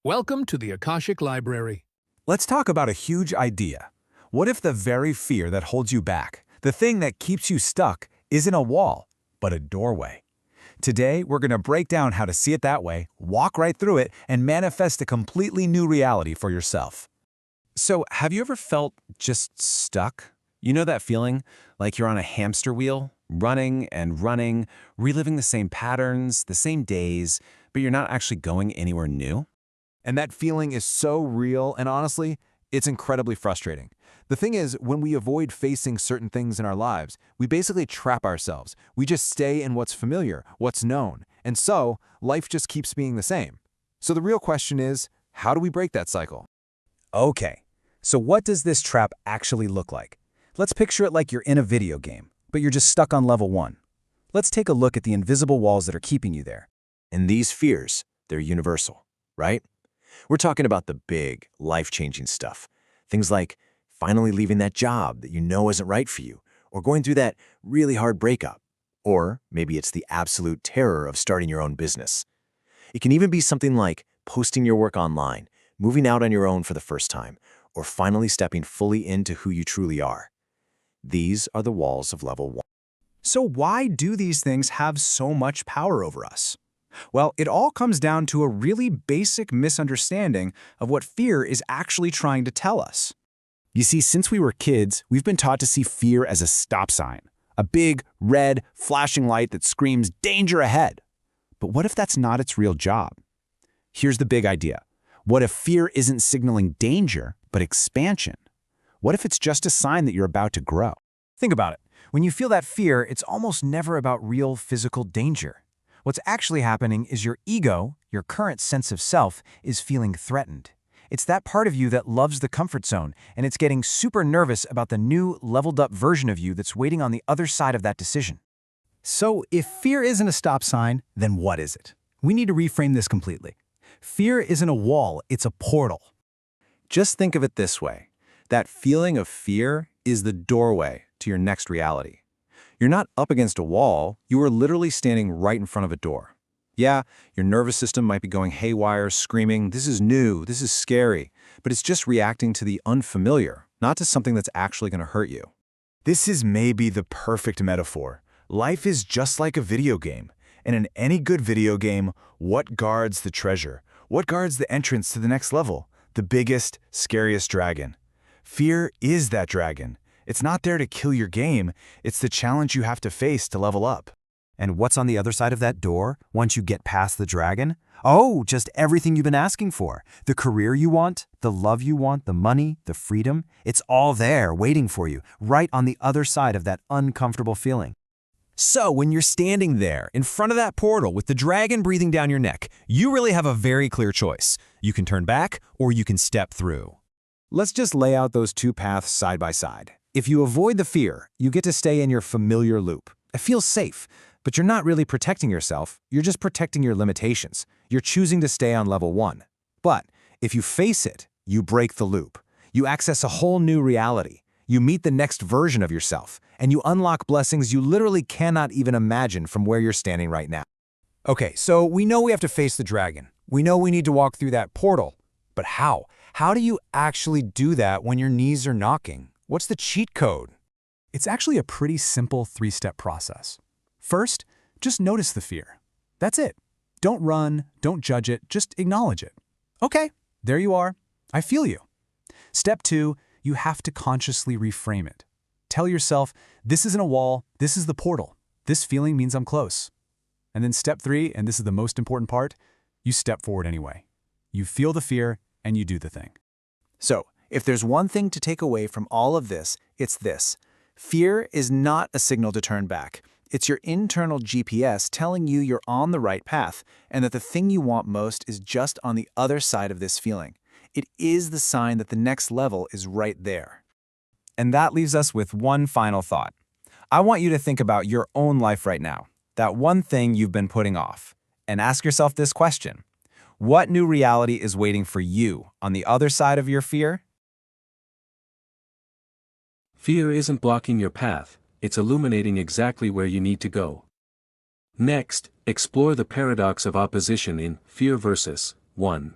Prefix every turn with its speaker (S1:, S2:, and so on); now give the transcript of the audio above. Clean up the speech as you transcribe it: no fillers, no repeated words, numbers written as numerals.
S1: Welcome to the Akashic Library.
S2: Let's talk about a huge idea. What if the very fear that holds you back, the thing that keeps you stuck, isn't a wall, but a doorway? Today, we're going to break down how to see it that way, walk right through it, and manifest a completely new reality for yourself. So, have you ever felt just stuck? You know that feeling? Like you're on a hamster wheel, running and running, reliving the same patterns, the same days, but you're not actually going anywhere new? And that feeling is so real, and honestly, it's incredibly frustrating. The thing is, when we avoid facing certain things in our lives, we basically trap ourselves. We just stay in what's familiar, what's known, and so life just keeps being the same. So the real question is, how do we break that cycle? Okay, so what does this trap actually look like? Let's picture it like you're in a video game, but you're just stuck on level 1. Let's take a look at the invisible walls that are keeping you there.
S3: And these fears, they're universal, right? We're talking about the big, life-changing stuff. Things like finally leaving that job that you know isn't right for you, or going through that really hard breakup. Or maybe it's the absolute terror of starting your own business. It can even be something like posting your work online, moving out on your own for the first time, or finally stepping fully into who you truly are. These are the walls of level 1.
S2: So why do these things have so much power over us? Well, it all comes down to a really basic misunderstanding of what fear is actually trying to tell us. You see, since we were kids, we've been taught to see fear as a stop sign, a big, red, flashing light that screams, "Danger ahead!" But what if that's not its real job? Here's the big idea. What if fear isn't signaling danger, but expansion? What if it's just a sign that you're about to grow? Think about it. When you feel that fear, it's almost never about real physical danger. What's actually happening is your ego, your current sense of self, is feeling threatened. It's that part of you that loves the comfort zone, and it's getting super nervous about the new, leveled-up version of you that's waiting on the other side of that decision. So, if fear isn't a stop sign, then what is it? We need to reframe this completely. Fear isn't a wall, it's a portal. Just think of it this way. That feeling of fear is the doorway to your next reality. You're not up against a wall, you are literally standing right in front of a door. Yeah, your nervous system might be going haywire, screaming, "This is new, this is scary," but it's just reacting to the unfamiliar, not to something that's actually going to hurt you. This is maybe the perfect metaphor. Life is just like a video game, and in any good video game, what guards the treasure? What guards the entrance to the next level? The biggest, scariest dragon. Fear is that dragon. It's not there to kill your game, it's the challenge you have to face to level up. And what's on the other side of that door, once you get past the dragon? Oh, just everything you've been asking for. The career you want, the love you want, the money, the freedom. It's all there, waiting for you, right on the other side of that uncomfortable feeling. So when you're standing there, in front of that portal with the dragon breathing down your neck, you really have a very clear choice. You can turn back, or you can step through. Let's just lay out those two paths side by side. If you avoid the fear, you get to stay in your familiar loop. It feels safe, but you're not really protecting yourself, you're just protecting your limitations. You're choosing to stay on level 1. But if you face it, you break the loop. You access a whole new reality. You meet the next version of yourself, and you unlock blessings you literally cannot even imagine from where you're standing right now. Okay, so we know we have to face the dragon. We know we need to walk through that portal. But how? How do you actually do that when your knees are knocking? What's the cheat code? It's actually a pretty simple 3-step process. First, just notice the fear. That's it. Don't run, don't judge it, just acknowledge it. Okay, there you are. I feel you. Step 2, you have to consciously reframe it. Tell yourself, this isn't a wall, this is the portal. This feeling means I'm close. And then step 3, and this is the most important part, you step forward anyway. You feel the fear, and you do the thing. So, if there's one thing to take away from all of this, it's this. Fear is not a signal to turn back. It's your internal GPS telling you you're on the right path and that the thing you want most is just on the other side of this feeling. It is the sign that the next level is right there. And that leaves us with one final thought. I want you to think about your own life right now, that one thing you've been putting off, and ask yourself this question. What new reality is waiting for you on the other side of your fear?
S4: Fear isn't blocking your path, it's illuminating exactly where you need to go. Next, explore the paradox of opposition in Fear versus 1.